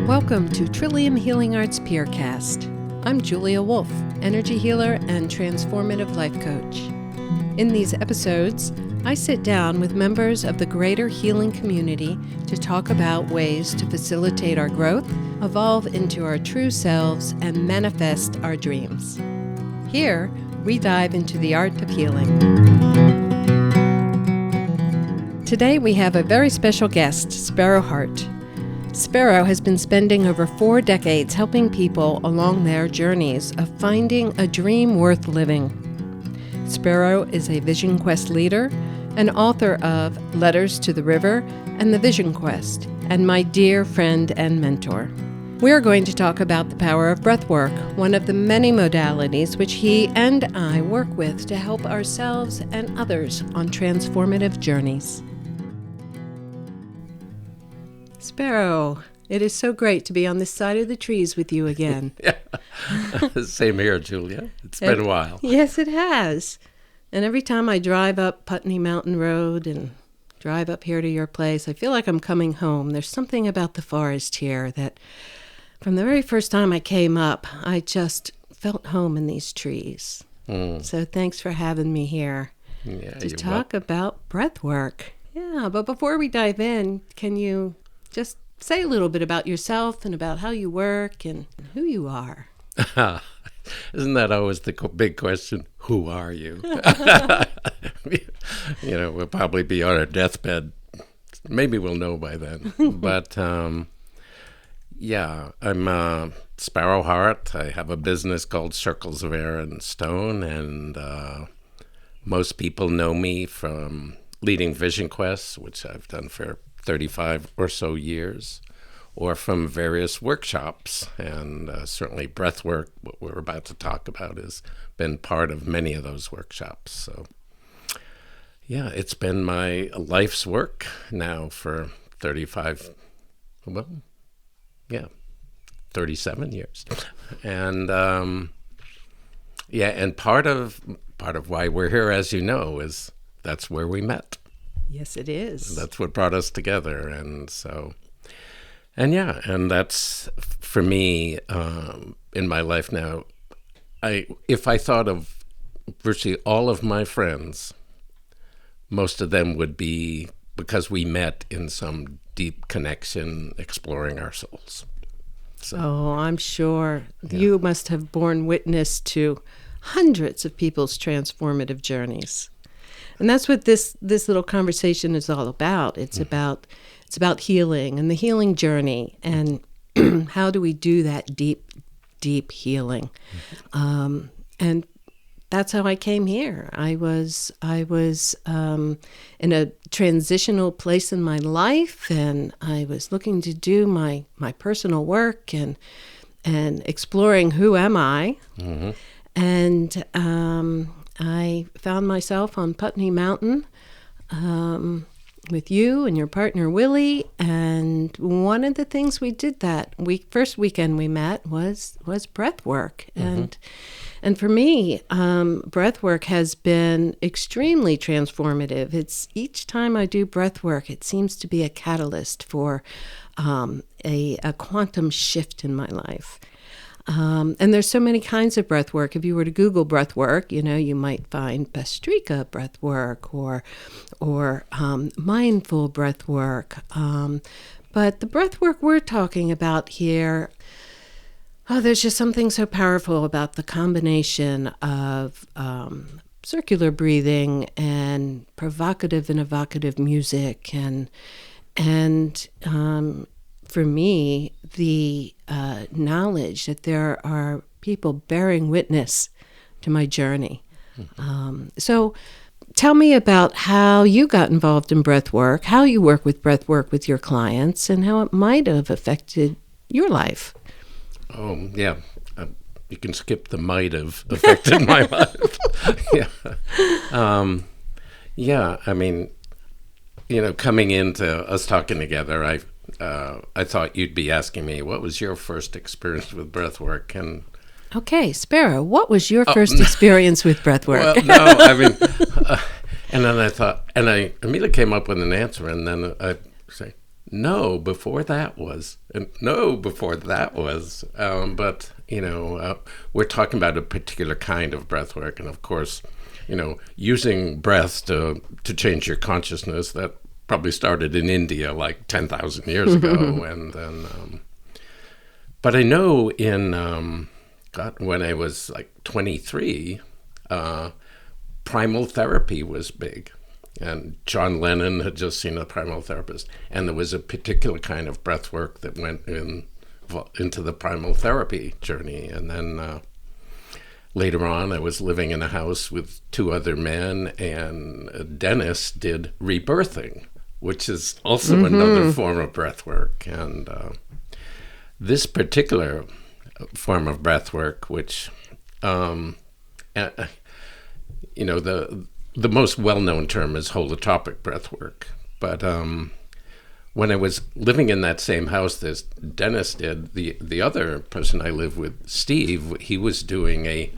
Welcome to Trillium Healing Arts Peercast. I'm Julia Wolf, energy healer and transformative life coach. In these episodes, I sit down with members of the greater healing community to talk about ways to facilitate our growth, evolve into our true selves, and manifest our dreams. Here, we dive into the art of healing. Today, we have a very special guest, Sparrow Hart. Sparrow has been spending over 4 decades helping people along their journeys of finding a dream worth living. Sparrow is a Vision Quest leader, an author of Letters to the River and The Vision Quest, and my dear friend and mentor. We are going to talk about the power of breathwork, one of the many modalities which he and I work with to help ourselves and others on transformative journeys. Sparrow, it is so great to be on this side of the trees with you again. Yeah, same here, Julia. It's been a while. Yes, it has. And every time I drive up Putney Mountain Road and drive up here to your place, I feel like I'm coming home. There's something about the forest here that from the very first time I came up, I just felt home in these trees. So thanks for having me here to talk about breathwork. Yeah, but before we dive in, can you just say a little bit about yourself and about how you work and who you are? Isn't that always the big question? Who are you? We'll probably be on our deathbed. Maybe we'll know by then. But I'm Sparrow Hart. I have a business called Circles of Air and Stone, and most people know me from leading Vision Quests, which I've done for 35 or so years, or from various workshops, and certainly breathwork, what we're about to talk about, has been part of many of those workshops. So, yeah, it's been my life's work now for 37 years. And, and part of why we're here, as you know, is that's where we met. Yes, it is. That's what brought us together. And so, and that's, for me, in my life now, if I thought of virtually all of my friends, most of them would be because we met in some deep connection exploring our souls. So, I'm sure you must have borne witness to hundreds of people's transformative journeys. And that's what this little conversation is all about. It's about healing and the healing journey, and how do we do that deep healing. And that's how I came here. I was in a transitional place in my life, and I was looking to do my personal work and exploring who am I. Mm-hmm. And I found myself on Putney Mountain with you and your partner Willie, and one of the things we did that first weekend we met was breathwork. Mm-hmm. And for me, breathwork has been extremely transformative. It's each time I do breathwork, it seems to be a catalyst for a quantum shift in my life. And there's so many kinds of breath work. If you were to Google breath work, you might find Bastrika breath work or mindful breath work. But the breath work we're talking about here, there's just something so powerful about the combination of circular breathing and provocative and evocative music and for me, the knowledge that there are people bearing witness to my journey. So tell me about how you got involved in breath work, how you work with breath work with your clients, and how it might have affected your life. Oh, yeah. You can skip the might have affected my life. Coming into us talking together, I thought you'd be asking me, what was your first experience with breathwork? And okay, Sparrow, what was your first experience with breathwork? And then I thought, and I immediately came up with an answer, and then I say, no, before that was, and no, before that was. But, we're talking about a particular kind of breath work. And of course, using breath to change your consciousness, that probably started in India like 10,000 years ago. And then, but I know when I was like 23, primal therapy was big. And John Lennon had just seen a primal therapist. And there was a particular kind of breath work that went into the primal therapy journey. And then later on, I was living in a house with two other men, and Dennis did rebirthing, which is also another form of breath work. And this particular form of breath work, which, the most well-known term is holotropic breath work. But when I was living in that same house that Dennis did, the other person I lived with, Steve, he was doing a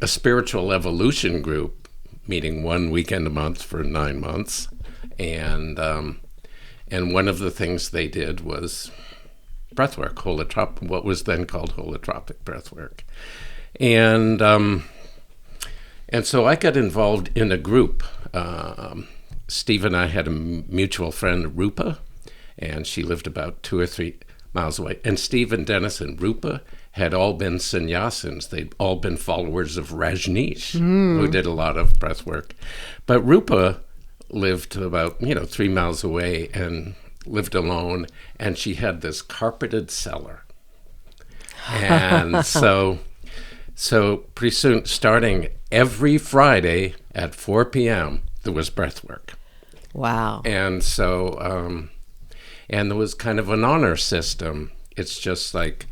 spiritual evolution group, meeting one weekend a month for 9 months. And one of the things they did was breathwork, what was then called holotropic breathwork. And so I got involved in a group. Steve and I had a mutual friend, Rupa, and she lived about 2 or 3 miles away. And Steve and Dennis and Rupa had all been sannyasins. They'd all been followers of Rajneesh, who did a lot of breath work. But Rupa lived about 3 miles away and lived alone, and she had this carpeted cellar. And so pretty soon, starting every Friday at 4 p.m., there was breath work. Wow. And so, and there was kind of an honor system. It's just like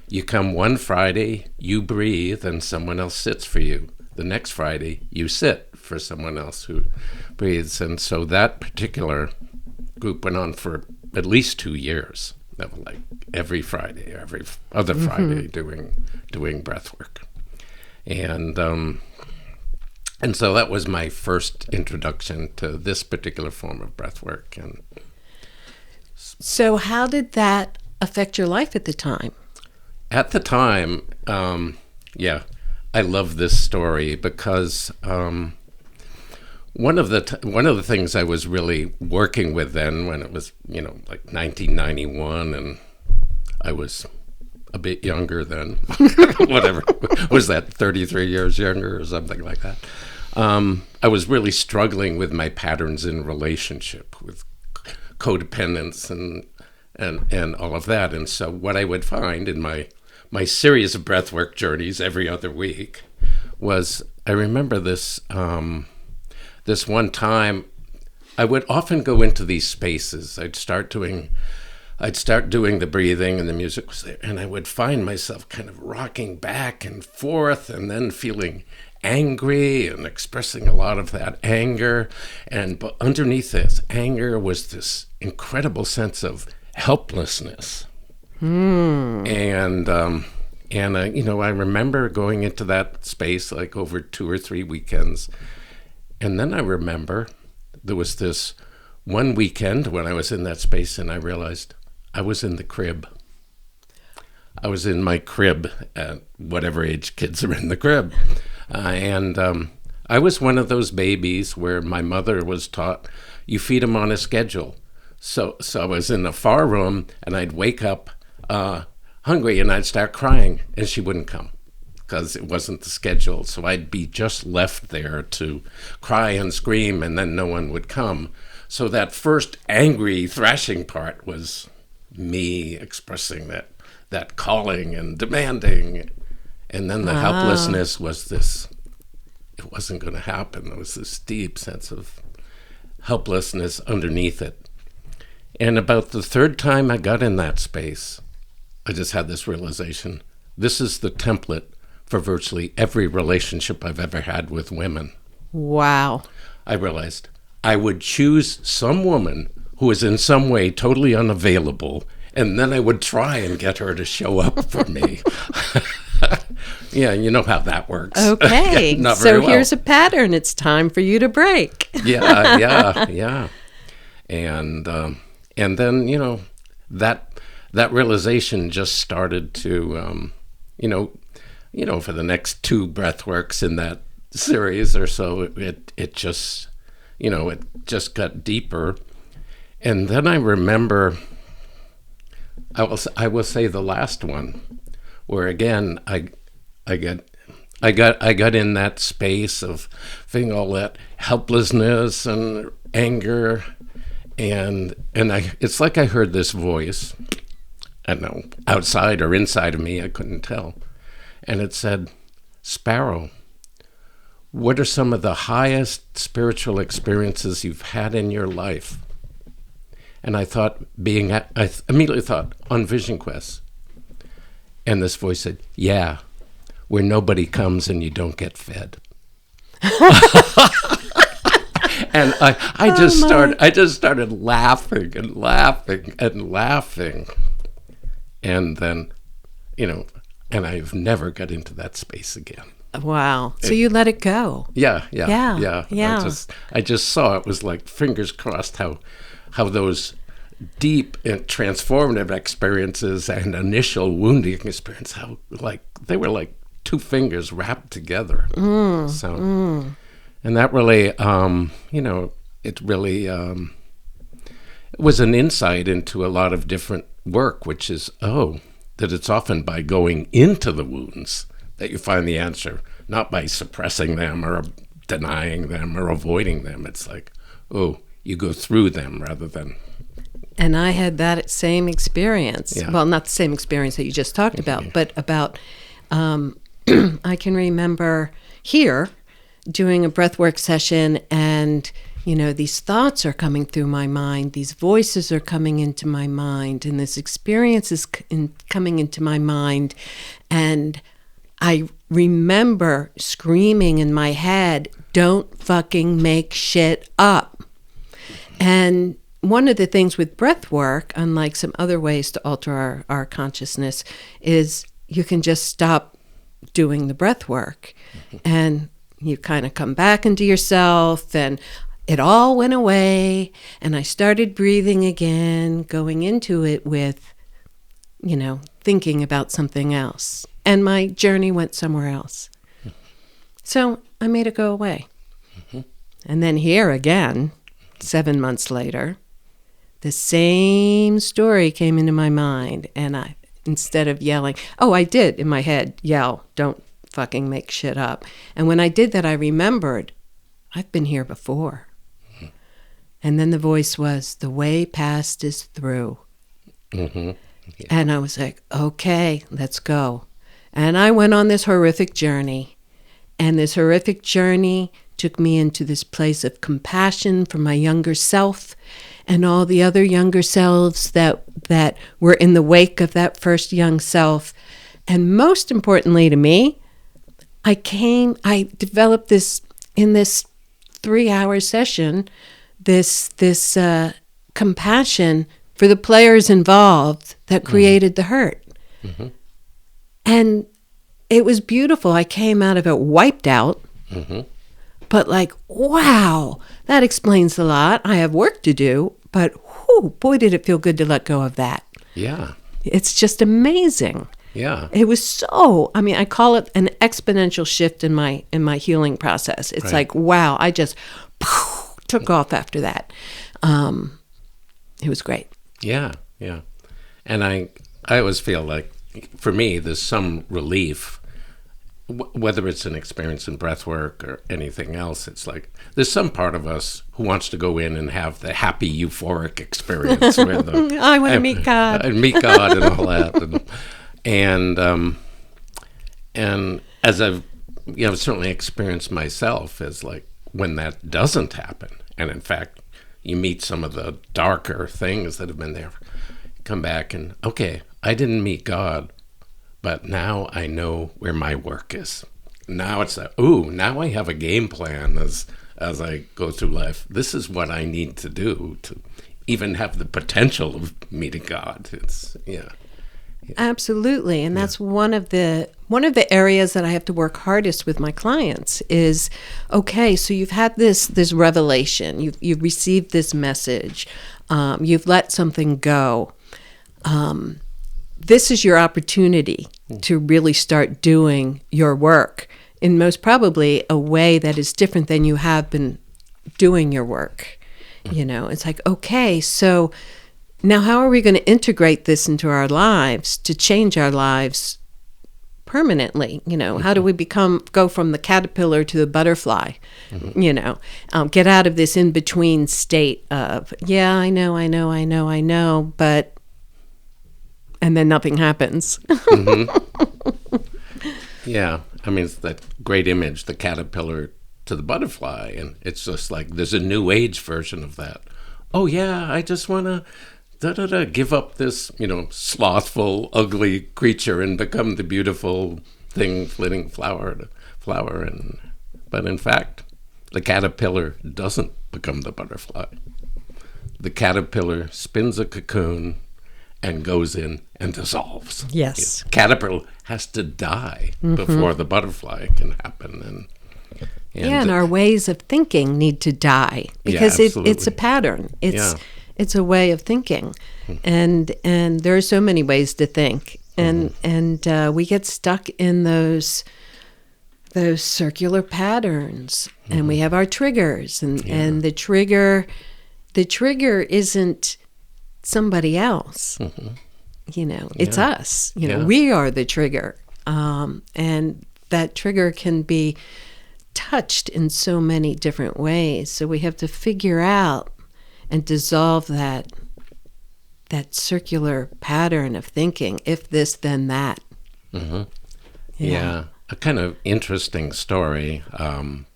you come one Friday, you breathe, and someone else sits for you. The next Friday, you sit for someone else who breathes. And so that particular group went on for at least 2 years. Like every Friday, every other Friday, doing breath work. And so that was my first introduction to this particular form of breath work. And so how did that affect your life at the time? At the time, I love this story because one of the things I was really working with then, when it was like 1991, and I was a bit younger then, whatever, was that 33 years younger or something like that? I was really struggling with my patterns in relationship, with codependence and all of that. And so what I would find in my series of breathwork journeys every other week was, I remember this one time, I would often go into these spaces. I'd start doing the breathing and the music was there, and I would find myself kind of rocking back and forth and then feeling angry and expressing a lot of that anger. But underneath this anger was this incredible sense of helplessness. And I remember going into that space like over 2 or 3 weekends. And then I remember there was this one weekend when I was in that space, and I realized I was in the crib. I was in my crib at whatever age kids are in the crib. And I was one of those babies where my mother was taught, you feed them on a schedule. So I was in the far room, and I'd wake up hungry, and I'd start crying, and she wouldn't come because it wasn't the schedule. So I'd be just left there to cry and scream, and then no one would come. So that first angry thrashing part was me expressing that calling and demanding. And then the helplessness was this, it wasn't going to happen. There was this deep sense of helplessness underneath it. And about the third time I got in that space, I just had this realization. This is the template for virtually every relationship I've ever had with women. Wow. I realized I would choose some woman who was in some way totally unavailable, and then I would try and get her to show up for me. Yeah, you know how that works. Okay, Not so very well. here's a pattern. It's time for you to break. Yeah. And And then, that realization just started to, for the next 2 breathworks in that series or so, it just, it just got deeper. And then I remember, I will say the last one, where again I got in that space of feeling all that helplessness and anger, and it's like I heard this voice, I don't know, outside or inside of me, I couldn't tell, and it said, "Sparrow, what are some of the highest spiritual experiences you've had in your life?" And I immediately thought on Vision Quest. And this voice said, "Yeah, where nobody comes and you don't get fed." And I just started laughing and laughing and laughing. And then, and I've never got into that space again. Wow. So you let it go. Yeah. Yeah. I just saw it was like fingers crossed how those deep and transformative experiences and initial wounding experience, how they were like 2 fingers wrapped together. And that really, it really was an insight into a lot of different work, which is, that it's often by going into the wounds that you find the answer, not by suppressing them or denying them or avoiding them. It's like, you go through them rather than... And I had that same experience. Yeah. Well, not the same experience that you just talked about, but about, I can remember here doing a breathwork session, and, these thoughts are coming through my mind, these voices are coming into my mind, and this experience is coming into my mind. And I remember screaming in my head, "Don't fucking make shit up." And one of the things with breath work, unlike some other ways to alter our consciousness, is you can just stop doing the breath work. And you kind of come back into yourself, and it all went away. And I started breathing again, going into it with, thinking about something else. And my journey went somewhere else. So I made it go away. And then here again, 7 months later, the same story came into my mind, and I, instead of yelling, I did in my head yell, "Don't fucking make shit up." And when I did that, I remembered, I've been here before. And then the voice was, "The way past is through." Yeah. And I was like, okay, let's go. And I went on this horrific journey, and this horrific journey took me into this place of compassion for my younger self and all the other younger selves that were in the wake of that first young self. And most importantly to me, I developed this, in this 3-hour session, this compassion for the players involved that created the hurt. And it was beautiful. I came out of it wiped out, but like, wow, that explains a lot. I have work to do, but boy, did it feel good to let go of that. Yeah. It's just amazing. Yeah. It was so, I call it an exponential shift in my healing process. It's like, wow, I just took off after that. It was great. Yeah. And I always feel like, for me, there's some relief, whether it's an experience in breath work or anything else. It's like there's some part of us who wants to go in and have the happy, euphoric experience where I want to meet God. And meet God and all that. And as I've certainly experienced myself, as like when that doesn't happen, and in fact you meet some of the darker things that have been there, come back and, okay, I didn't meet God, but now I know where my work is. Now it's like, now I have a game plan as I go through life. This is what I need to do to even have the potential of meeting God. It's, yeah. Absolutely. And that's one of the areas that I have to work hardest with my clients is, okay, so you've had this revelation, you've received this message. You've let something go. This is your opportunity to really start doing your work in most probably a way that is different than you have been doing your work. It's like, okay, so now how are we going to integrate this into our lives to change our lives permanently? How do we go from the caterpillar to the butterfly? Get out of this in-between state of, yeah, I know, but, and then nothing happens. Yeah, I mean, it's that great image, the caterpillar to the butterfly, and it's just like there's a new age version of that. Oh yeah, I just want to give up this, slothful, ugly creature and become the beautiful thing, flitting flower. But in fact, the caterpillar doesn't become the butterfly. The caterpillar spins a cocoon and goes in and dissolves. Yes. Caterpillar has to die before the butterfly can happen. And our ways of thinking need to die because it's a pattern. It's a way of thinking, and there are so many ways to think, and we get stuck in those circular patterns, and we have our triggers, and the trigger isn't somebody else. It's us. We are the trigger, and that trigger can be touched in so many different ways. So we have to figure out and dissolve that circular pattern of thinking. If this, then that. Yeah, a kind of interesting story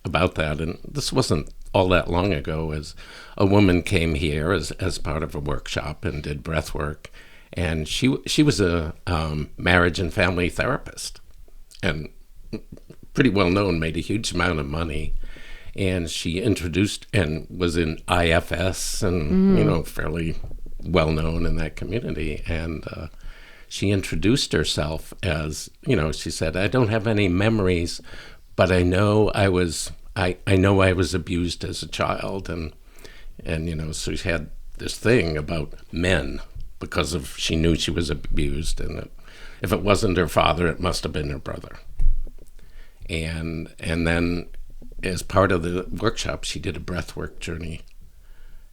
about that, and this wasn't all that long ago, as a woman came here as part of a workshop and did breathwork, and she was a marriage and family therapist, and pretty well known, made a huge amount of money, and she introduced and was in IFS and fairly well known in that community, and she introduced herself as, she said, I don't have any memories, but I know I was abused as a child, and so she had this thing about men because she knew she was abused, and if it wasn't her father, it must have been her brother. And then as part of the workshop, she did a breathwork journey,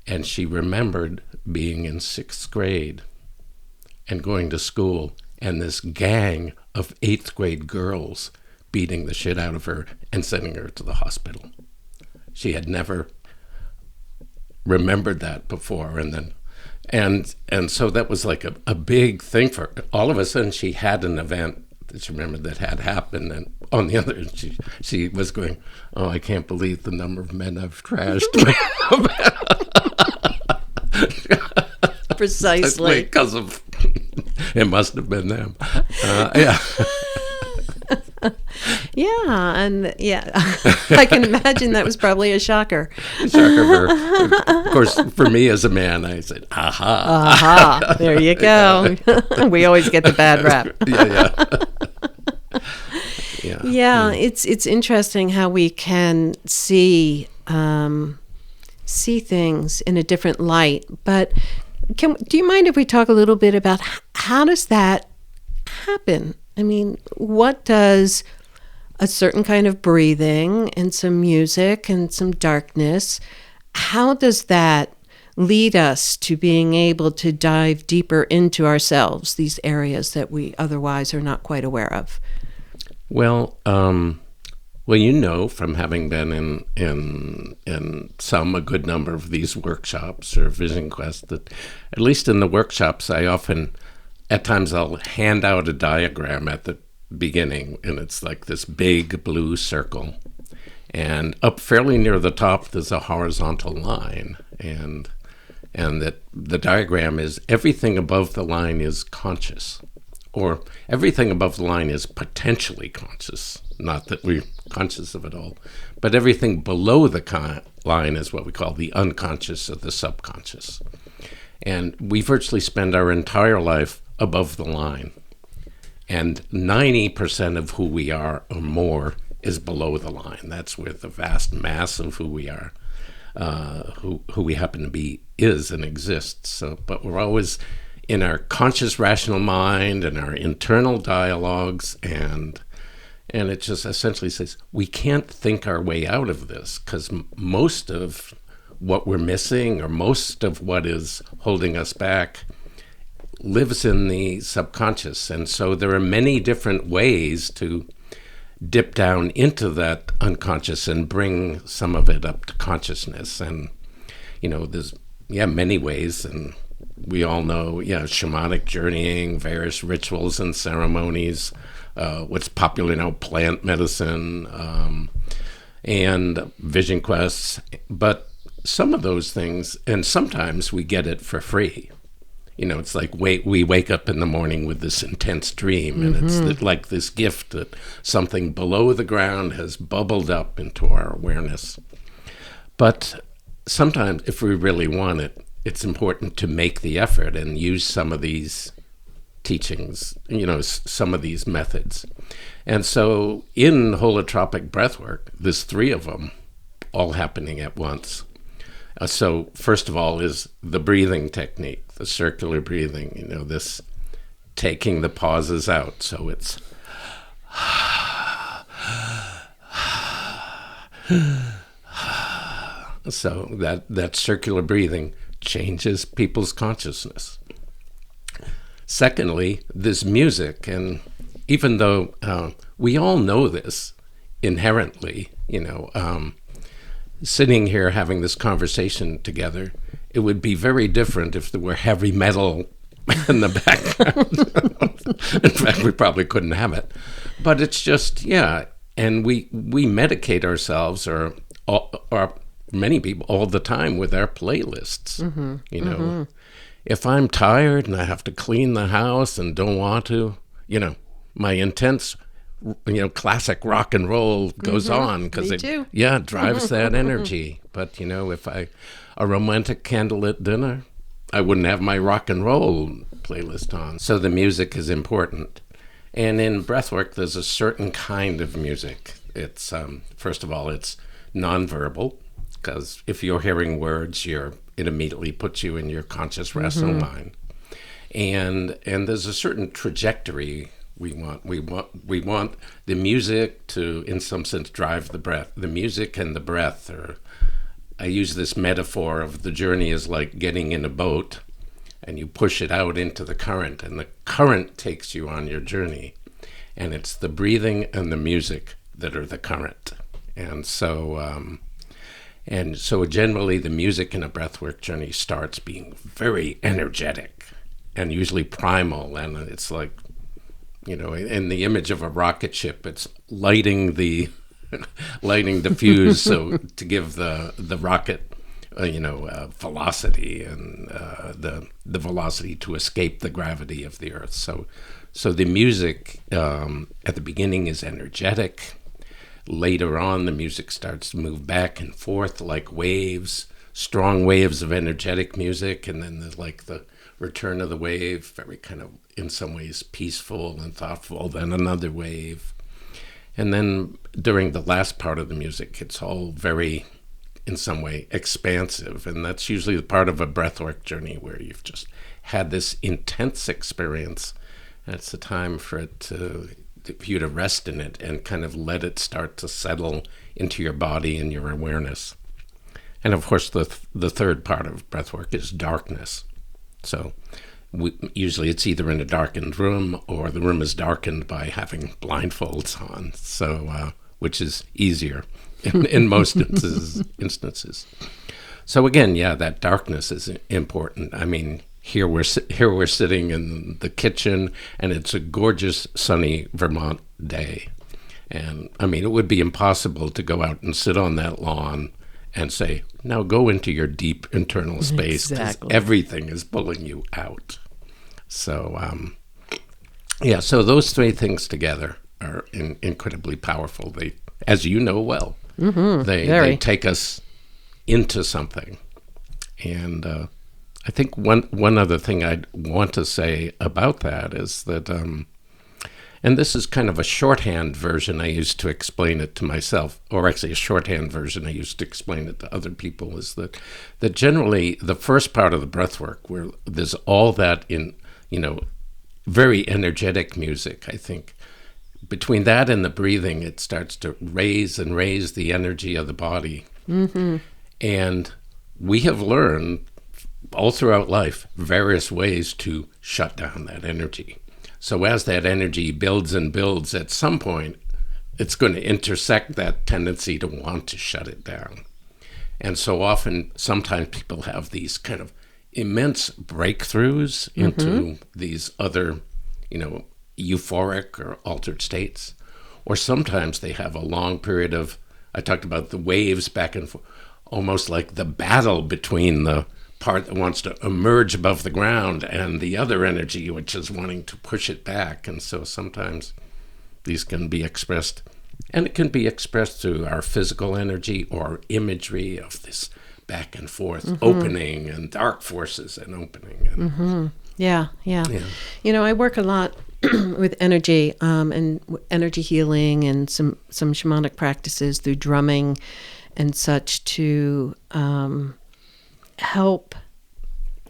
and she remembered being in 6th grade and going to school, and this gang of 8th grade girls beating the shit out of her and sending her to the hospital. She had never remembered that before, and so that was like a big thing for all of us. And she had an event that she remembered that had happened, and on the other end, she was going, oh, I can't believe the number of men I've trashed. Precisely. Because of, it must have been them. Yeah. Yeah, and I can imagine that was probably a shocker. Shocker. Of course, for me as a man, I said, aha. There you go. We always get the bad rap. Yeah, it's interesting how we can see things in a different light. But do you mind if we talk a little bit about how does that happen? I mean, what does a certain kind of breathing and some music and some darkness, how does that lead us to being able to dive deeper into ourselves, these areas that we otherwise are not quite aware of? Well, from having been in a good number of these workshops or Vision Quest, that at least in the workshops, at times I'll hand out a diagram at the beginning, and it's like this big blue circle, and up fairly near the top there's a horizontal line, and that the diagram is everything above the line is conscious, or everything above the line is potentially conscious, not that we're conscious of it all, but everything below the line is what we call the unconscious or the subconscious, and we virtually spend our entire life above the line. And 90% of who we are or more is below the line. That's where the vast mass of who we are. who we happen to be is and exists. So, but we're always in our conscious rational mind and our internal dialogues, and it just essentially says we can't think our way out of this, because most of what we're missing, or most of what is holding us back, lives in the subconscious. And so there are many different ways to dip down into that unconscious and bring some of it up to consciousness. And there's many ways, and we all know shamanic journeying, various rituals and ceremonies, what's popular now, plant medicine, and vision quests. But some of those things, and sometimes we get it for free. It's like we wake up in the morning with this intense dream, and it's like this gift that something below the ground has bubbled up into our awareness. But sometimes, if we really want it, it's important to make the effort and use some of these teachings, some of these methods. And so in holotropic breathwork, there's 3 of them all happening at once. So first of all is the breathing technique, the circular breathing, this taking the pauses out. So it's so that circular breathing changes people's consciousness. Secondly, this music, and even though we all know this inherently, sitting here having this conversation together, it would be very different if there were heavy metal in the background. In fact, we probably couldn't have it. But it's just, and we medicate ourselves, or many people, all the time with our playlists. If I'm tired and I have to clean the house and don't want to, my intense classic rock and roll goes on, because it drives that energy. But if a romantic candlelit dinner, I wouldn't have my rock and roll playlist on. So the music is important. And in breathwork, there's a certain kind of music. It's first of all, it's nonverbal, because if you're hearing words, it immediately puts you in your conscious rational mind. And there's a certain trajectory we want the music to, in some sense, drive the breath. The music and the breath I use this metaphor of the journey is like getting in a boat, and you push it out into the current, and the current takes you on your journey. And it's the breathing and the music that are the current. And so generally the music in a breathwork journey starts being very energetic and usually primal, and it's like, in the image of a rocket ship, it's lighting the fuse, so to give the rocket, velocity, and the velocity to escape the gravity of the Earth. So the music at the beginning is energetic. Later on, the music starts to move back and forth like waves, strong waves of energetic music, and then there's like the return of the wave, very kind of, in some ways, peaceful and thoughtful, then another wave. And then during the last part of the music, it's all very, in some way, expansive. And that's usually the part of a breathwork journey where you've just had this intense experience. And it's the time for you to rest in it and kind of let it start to settle into your body and your awareness. And of course, the third part of breathwork is darkness. So usually it's either in a darkened room, or the room is darkened by having blindfolds on, so which is easier in most instances. So again, that darkness is important. I mean, here we're sitting in the kitchen, and it's a gorgeous sunny Vermont day. And I mean, it would be impossible to go out and sit on that lawn and say, now go into your deep internal space, because everything is pulling you out. So, so those 3 things together are incredibly powerful. They, as you know well, they take us into something. And I think one other thing I'd want to say about that is that And this is kind of a shorthand version I used to explain it to myself, or actually a shorthand version I used to explain it to other people, is that generally the first part of the breath work, where there's all that in, very energetic music, I think. Between that and the breathing, it starts to raise and raise the energy of the body. Mm-hmm. And we have learned all throughout life various ways to shut down that energy. So as that energy builds and builds, at some point, it's going to intersect that tendency to want to shut it down. And so often, sometimes people have these kind of immense breakthroughs into these other, euphoric or altered states. Or sometimes they have a long period of, I talked about the waves back and forth, almost like the battle between the part that wants to emerge above the ground and the other energy which is wanting to push it back. And so sometimes these can be expressed, and it can be expressed through our physical energy or imagery of this back and forth opening and dark forces and opening. And Yeah. I work a lot with energy and energy healing and some shamanic practices through drumming and such to help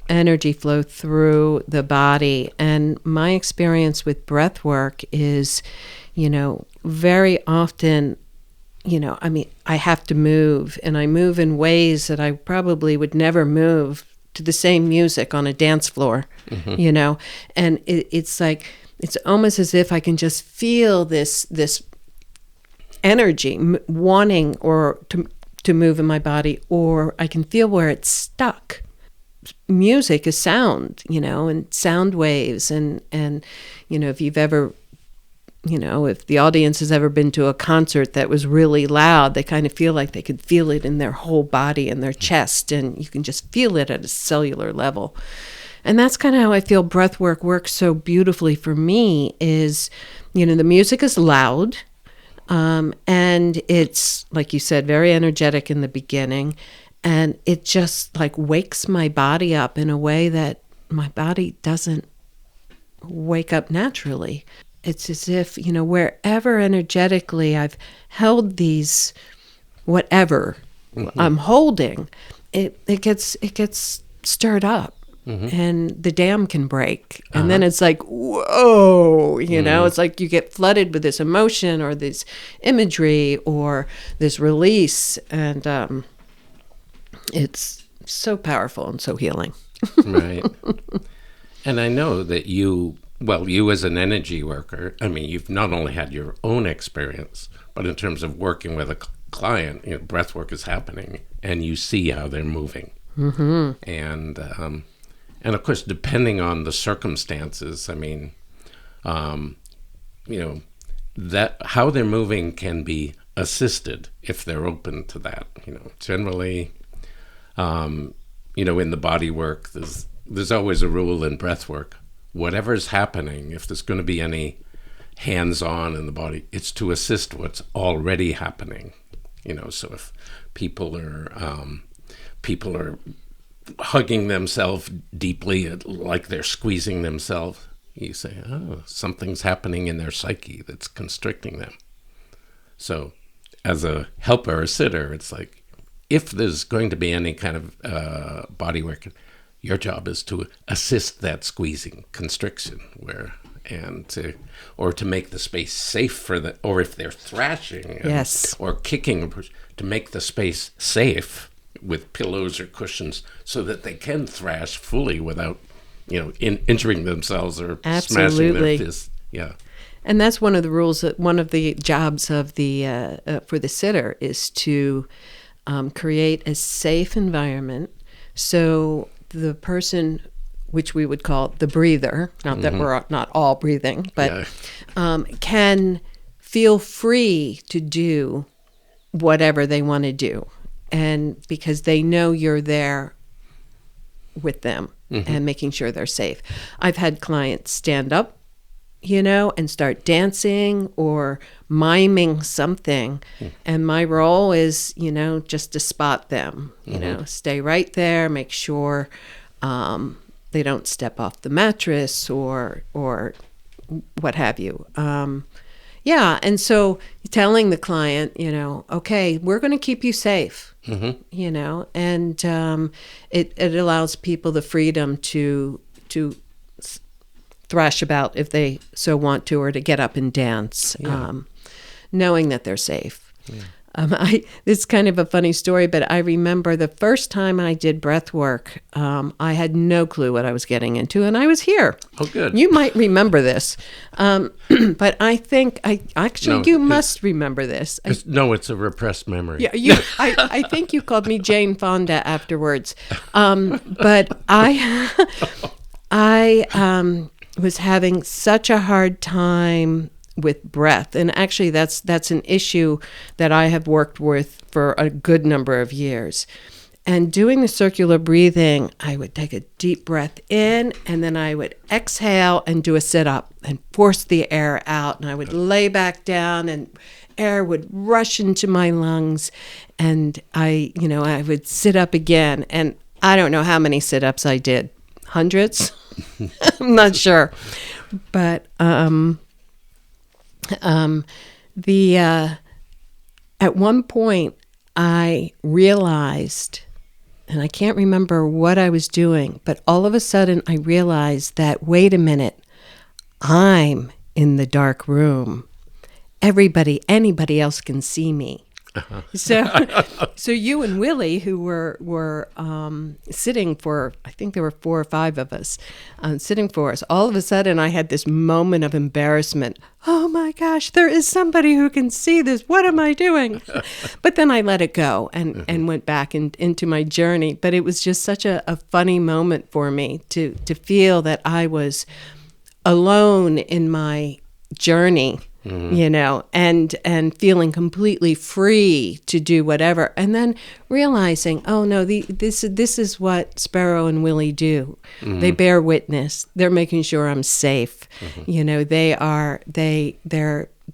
energy flow through the body. And my experience with breath work is, very often, I have to move, and I move in ways that I probably would never move to the same music on a dance floor, and it's like, it's almost as if I can just feel this energy wanting or to move in my body, or I can feel where it's stuck. Music is sound, and sound waves, and if you've ever, if the audience has ever been to a concert that was really loud, they kind of feel like they could feel it in their whole body and their chest, and you can just feel it at a cellular level. And that's kind of how I feel breath work works so beautifully for me is, the music is loud, and it's, like you said, very energetic in the beginning, and it just like wakes my body up in a way that my body doesn't wake up naturally. It's as if, wherever energetically I've held these, whatever I'm holding, it gets stirred up. And the dam can break. And then it's like, whoa, it's like you get flooded with this emotion or this imagery or this release. And it's so powerful and so healing. Right. And I know that you as an energy worker, you've not only had your own experience, but in terms of working with a client, breath work is happening and you see how they're moving. And of course, depending on the circumstances, that how they're moving can be assisted if they're open to that. Generally, in the body work, there's always a rule in breath work. Whatever's happening, if there's going to be any hands-on in the body, it's to assist what's already happening. So if people are hugging themselves deeply, like they're squeezing themselves, you say, oh, something's happening in their psyche that's constricting them. So as a helper or sitter, it's like, if there's going to be any kind of body work, your job is to assist that squeezing, constriction, or to make the space safe for the, or if they're thrashing or kicking, to make the space safe with pillows or cushions so that they can thrash fully without, injuring themselves or smashing their fists. Yeah. And that's one of the rules, that one of the jobs of the for the sitter is to create a safe environment so the person, which we would call the breather, not that we're not all breathing, but can feel free to do whatever they want to do. And because they know you're there with them and making sure they're safe. I've had clients stand up, and start dancing or miming something. And my role is, just to spot them, stay right there, make sure they don't step off the mattress or what have you. Yeah, and so telling the client, okay, we're going to keep you safe, and it allows people the freedom to thrash about if they so want to, or to get up and dance, knowing that they're safe. Yeah. It's kind of a funny story, but I remember the first time I did breath work, I had no clue what I was getting into, and I was here. Oh, good. You might remember this, but I think you must remember this. It's a repressed memory. Yeah, I think you called me Jane Fonda afterwards, but I was having such a hard time with breath, and actually that's an issue that I have worked with for a good number of years. And doing the circular breathing, I would take a deep breath in, and then I would exhale and do a sit-up and force the air out, and I would lay back down, and air would rush into my lungs, and I would sit up again, and I don't know how many sit-ups I did, hundreds. I'm not sure, but at one point I realized, and I can't remember what I was doing, but all of a sudden I realized that, wait a minute, I'm in the dark room. Anybody else can see me. Uh-huh. So you and Willie, who were sitting for, I think there were 4 or 5 of us sitting for us, all of a sudden I had this moment of embarrassment. Oh my gosh, there is somebody who can see this. What am I doing? But then I let it go and went back into my journey. But it was just such a funny moment for me to feel that I was alone in my journey. Mm-hmm. And feeling completely free to do whatever, and then realizing, oh no, this is what Sparrow and Willie do. Mm-hmm. They bear witness. They're making sure I'm safe. Mm-hmm.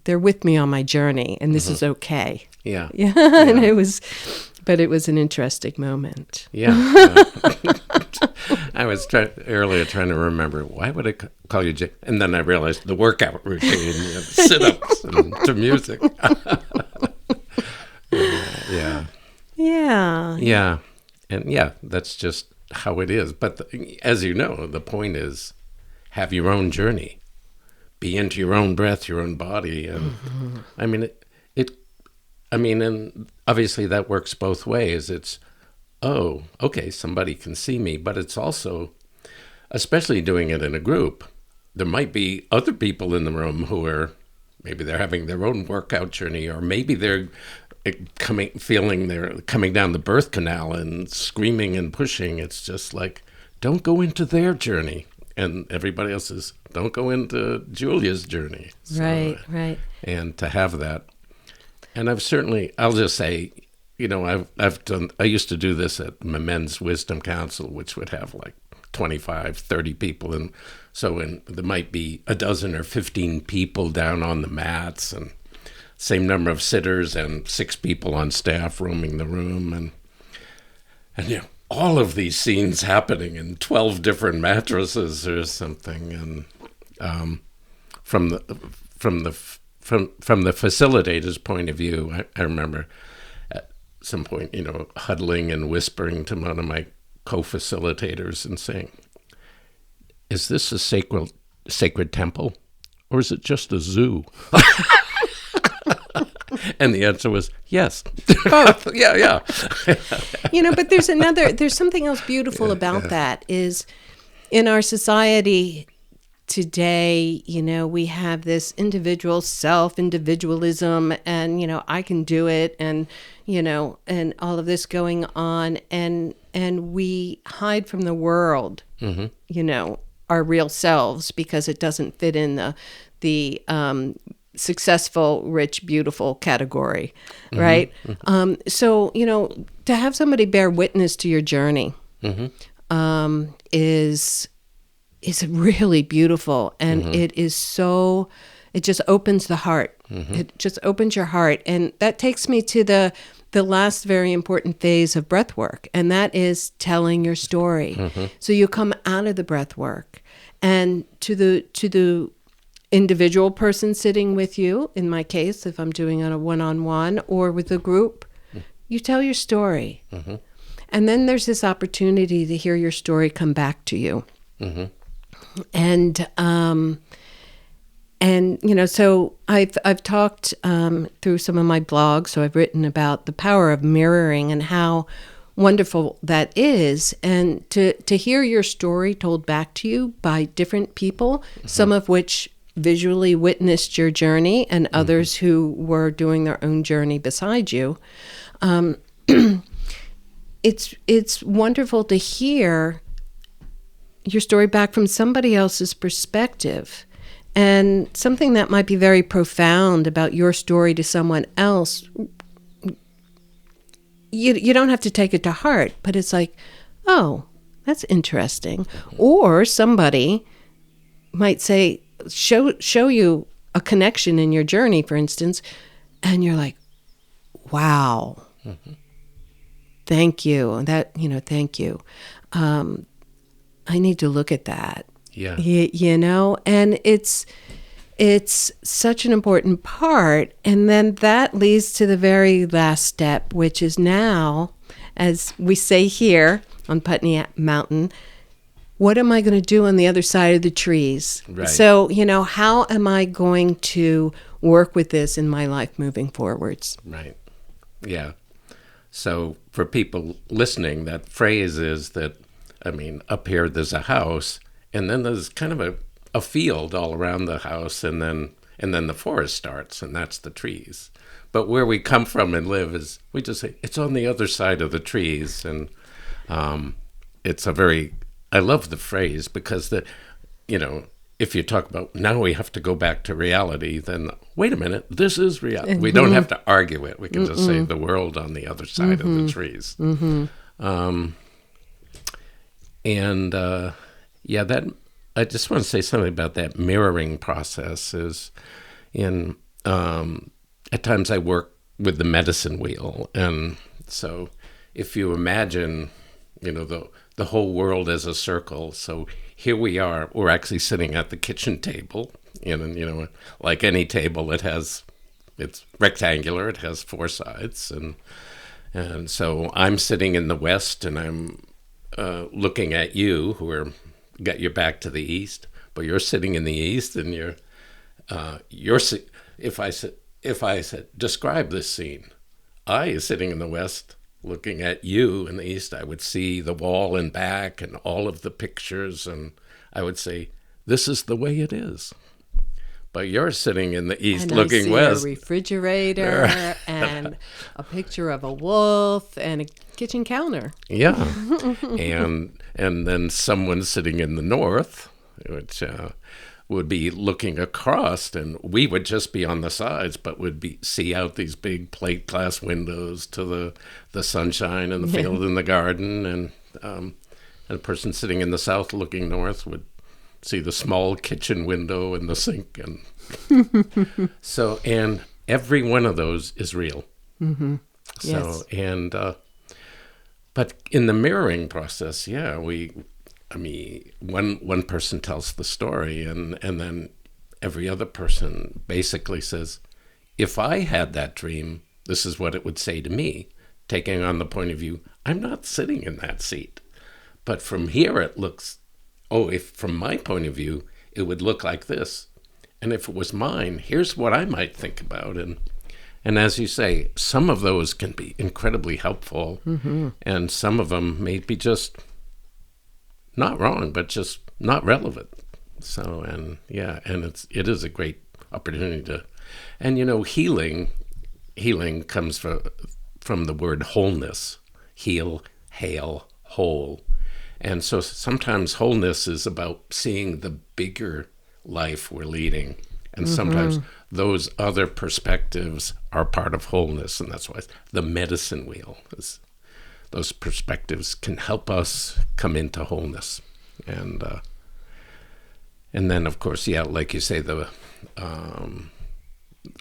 They're with me on my journey, and this is okay. Yeah. And it was an interesting moment. Yeah. I was trying to remember, why would I call you Jane? And then I realized the workout routine, sit-ups and to music. Yeah. Yeah. And that's just how it is. But as you know, the point is, have your own journey. Be into your own breath, your own body. And mm-hmm. And obviously that works both ways. It's, oh, okay, somebody can see me, but it's also, especially doing it in a group, there might be other people in the room who are, maybe they're having their own workout journey, or maybe they're they're coming down the birth canal and screaming and pushing. It's just like, don't go into their journey. And everybody else is, don't go into Julia's journey. So, right. And to have that. And I'll just say, I used to do this at my men's wisdom council, which would have like 25, 30 people. And so there might be a dozen or 15 people down on the mats, and same number of sitters and 6 people on staff roaming the room. And all of these scenes happening in 12 different mattresses or something. And from the facilitator's point of view, I remember at some point, huddling and whispering to one of my co-facilitators and saying, is this a sacred temple, or is it just a zoo? And the answer was yes. Both. Yeah. But there's something else beautiful about that is, in our society today, we have this individualism, and I can do it, and and all of this going on, and we hide from the world, mm-hmm. Our real selves, because it doesn't fit in the successful, rich, beautiful category, mm-hmm. right? Mm-hmm. So to have somebody bear witness to your journey, mm-hmm. Is really beautiful, and mm-hmm. It just opens the heart. Mm-hmm. It just opens your heart. And that takes me to the last very important phase of breath work, and that is telling your story. Mm-hmm. So you come out of the breath work and to the individual person sitting with you, in my case, if I'm doing it on a one-on-one or with a group, you tell your story. Mm-hmm. And then there's this opportunity to hear your story come back to you. Mm-hmm. And you know, so I've talked through some of my blogs, so I've written about the power of mirroring and how wonderful that is, and to hear your story told back to you by different people, some of which visually witnessed your journey and others who were doing their own journey beside you. It's wonderful to hear your story back from somebody else's perspective. And something that might be very profound about your story to someone else, you don't have to take it to heart, but it's like, oh, that's interesting. Or somebody might say, show you a connection in your journey, for instance, and you're like, wow, thank you. Thank you. I need to look at that. Yeah. You know, and it's such an important part. And then that leads to the very last step, which is now, as we say here on Putney Mountain, what am I going to do on the other side of the trees? Right. So, you know, how am I going to work with this in my life moving forwards? Right. Yeah. So for people listening, that phrase is that, I mean, up here there's a house, and then there's kind of a field all around the house, and then the forest starts, and that's the trees. But where we come from and live is, we just say, it's on the other side of the trees. And it's I love the phrase, because if you talk about, now we have to go back to reality, then wait a minute, this is reality. We don't have to argue it. We can just say the world on the other side of the trees. That I just want to say something about that mirroring process. Is at times I work with the medicine wheel, and so if you imagine, the whole world as a circle. So here we are. We're actually sitting at the kitchen table, and like any table, it's rectangular. It has four sides, and so I'm sitting in the west, and I'm looking at you, got your back to the east, but you're sitting in the east, and if I said describe this scene, I is sitting in the west looking at you in the east, I would see the wall and back and all of the pictures, and I would say, this is the way it is. But you're sitting in the east, and looking west. A refrigerator and a picture of a wolf and a kitchen counter. Yeah, and then someone sitting in the north, which would be looking across, and we would just be on the sides, but would see out these big plate glass windows to the sunshine and the field and the garden, and a person sitting in the south looking north would see the small kitchen window and the sink, and so, and every one of those is real. Mm-hmm. So, yes. But in the mirroring process, one person tells the story, and then every other person basically says, if I had that dream, this is what it would say to me, taking on the point of view, I'm not sitting in that seat. But from here it looks, if from my point of view, it would look like this. And if it was mine, here's what I might think about. And as you say, some of those can be incredibly helpful, and some of them may be just not wrong, but just not relevant. So, and it is a great opportunity to, and healing comes from the word wholeness, heal, hail, whole. And so sometimes wholeness is about seeing the bigger life we're leading. And sometimes those other perspectives are part of wholeness. And that's why the medicine wheel is, those perspectives can help us come into wholeness. And then, of course, like you say,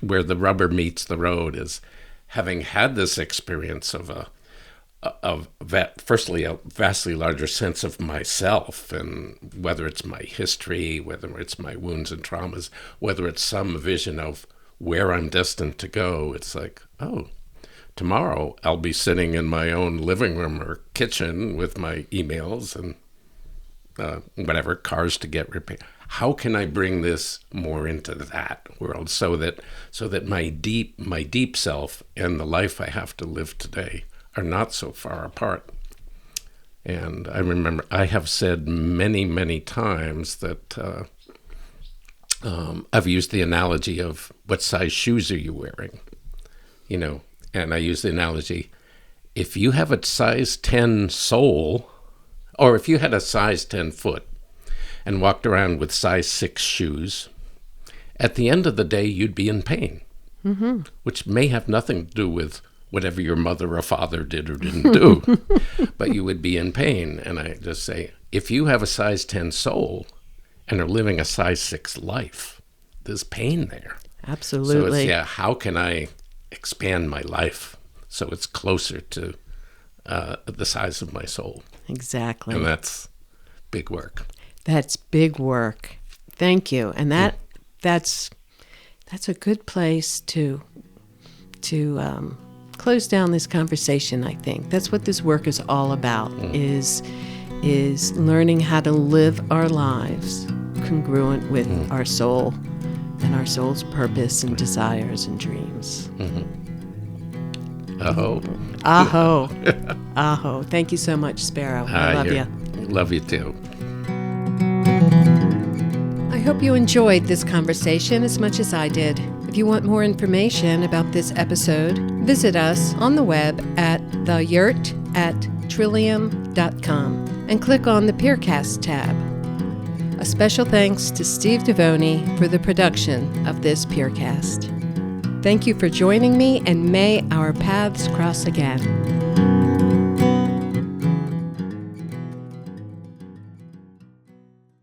where the rubber meets the road is having had this experience of firstly, a vastly larger sense of myself, and whether it's my history, whether it's my wounds and traumas, whether it's some vision of where I'm destined to go. It's like, oh, tomorrow I'll be sitting in my own living room or kitchen with my emails and whatever, cars to get repaired. How can I bring this more into that world so that my deep self and the life I have to live today are not so far apart? And I remember I have said many, many times that I've used the analogy of what size shoes are you wearing? And I use the analogy, if you have a size 10 sole, or if you had a size 10 foot and walked around with size 6 shoes, at the end of the day, you'd be in pain, which may have nothing to do with whatever your mother or father did or didn't do, but you would be in pain. And I just say, if you have a size 10 soul and are living a size 6 life, there's pain there. Absolutely. So it's, how can I expand my life so it's closer to the size of my soul? Exactly. And that's big work. That's big work. Thank you. And that's a good place to close down this conversation, I think. That's what this work is all about, is learning how to live our lives congruent with our soul and our soul's purpose and desires and dreams. Aho. Aho. Aho. Thank you so much, Sparrow. I love you. Love you too. I hope you enjoyed this conversation as much as I did. If you want more information about this episode, visit us on the web at theyurt@trillium.com and click on the Peercast tab. A special thanks to Steve Devoni for the production of this Peercast. Thank you for joining me, and may our paths cross again.